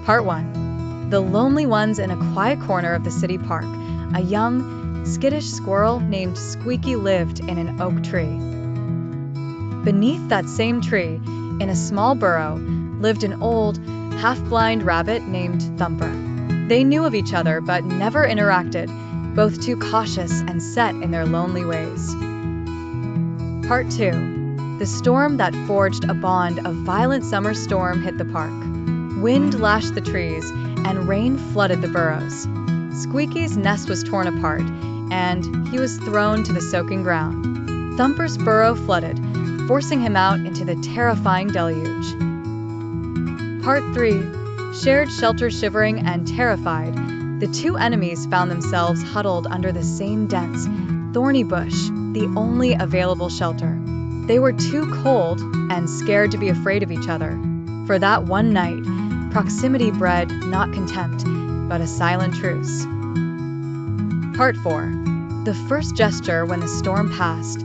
Part 1. The lonely ones in a quiet corner of the city park. A young, skittish squirrel named Squeaky lived in an oak tree. Beneath that same tree, in a small burrow, lived an old, half-blind rabbit named Thumper. They knew of each other but never interacted, both too cautious and set in their lonely ways. Part 2. The storm that forged a bond. A violent summer storm hit the park. Wind lashed the trees, and rain flooded the burrows. Squeaky's nest was torn apart, and he was thrown to the soaking ground. Thumper's burrow flooded, forcing him out into the terrifying deluge. Part 3. Shared shelter. Shivering and terrified, the two enemies found themselves huddled under the same dense, thorny bush, the only available shelter. They were too cold and scared to be afraid of each other. For that one night, proximity bred not contempt, but a silent truce. Part 4. The first gesture. When the storm passed,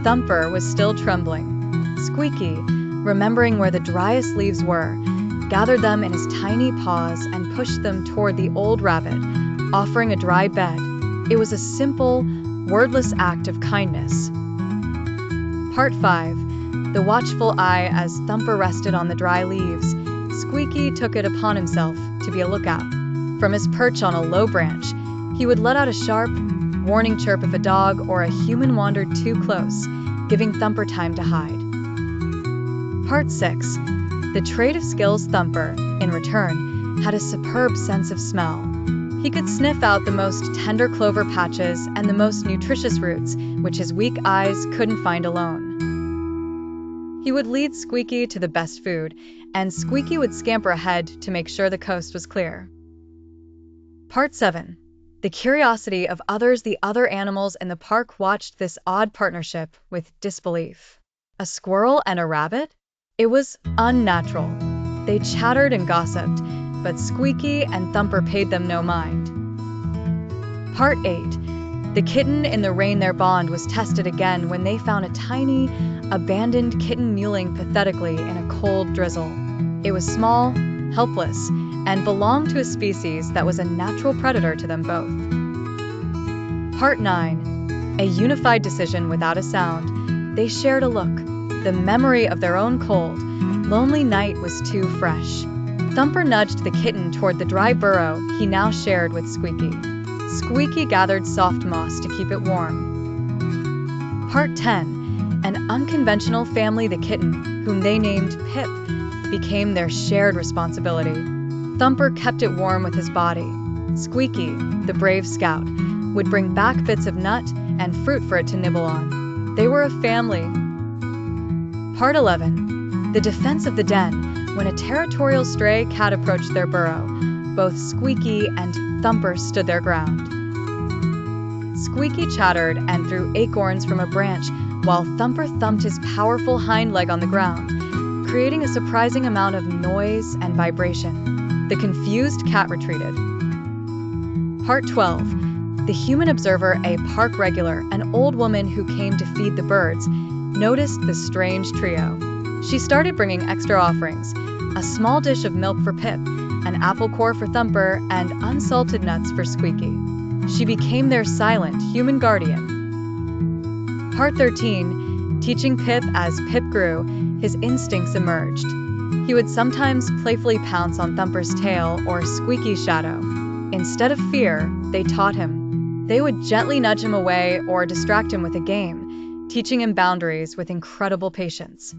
Thumper was still trembling. Squeaky, remembering where the driest leaves were, gathered them in his tiny paws and pushed them toward the old rabbit, offering a dry bed. It was a simple, wordless act of kindness. Part 5. The watchful eye. As Thumper rested on the dry leaves, Squeaky took it upon himself to be a lookout. From his perch on a low branch, he would let out a sharp, warning chirp if a dog or a human wandered too close, giving Thumper time to hide. Part 6. The trait of skills. Thumper, in return, had a superb sense of smell. He could sniff out the most tender clover patches and the most nutritious roots, which his weak eyes couldn't find alone. He would lead Squeaky to the best food, and Squeaky would scamper ahead to make sure the coast was clear. Part 7. The curiosity of others. The other animals in the park watched this odd partnership with disbelief. A squirrel and a rabbit? It was unnatural. They chattered and gossiped, but Squeaky and Thumper paid them no mind. Part 8. The kitten in the rain. Their bond was tested again when they found a tiny, abandoned kitten mewling pathetically in a cold drizzle. It was small, helpless, and belonged to a species that was a natural predator to them both. Part 9. A unified decision. Without a sound, they shared a look. The memory of their own cold, lonely night was too fresh. Thumper nudged the kitten toward the dry burrow he now shared with Squeaky. Squeaky gathered soft moss to keep it warm. Part 10. An unconventional family. The kitten, whom they named Pip, became their shared responsibility. Thumper kept it warm with his body. Squeaky, the brave scout, would bring back bits of nut and fruit for it to nibble on. They were a family. Part 11. The defense of the den. When a territorial stray cat approached their burrow, both Squeaky and Thumper stood their ground. Squeaky chattered and threw acorns from a branch, while Thumper thumped his powerful hind leg on the ground, creating a surprising amount of noise and vibration. The confused cat retreated. Part 12. The human observer. A park regular, an old woman who came to feed the birds, noticed the strange trio. She started bringing extra offerings: a small dish of milk for Pip, an apple core for Thumper, and unsalted nuts for Squeaky. She became their silent human guardian. Part 13. Teaching Pip. As Pip grew, his instincts emerged. He would sometimes playfully pounce on Thumper's tail or Squeaky's shadow. Instead of fear, they taught him. They would gently nudge him away or distract him with a game, teaching him boundaries with incredible patience.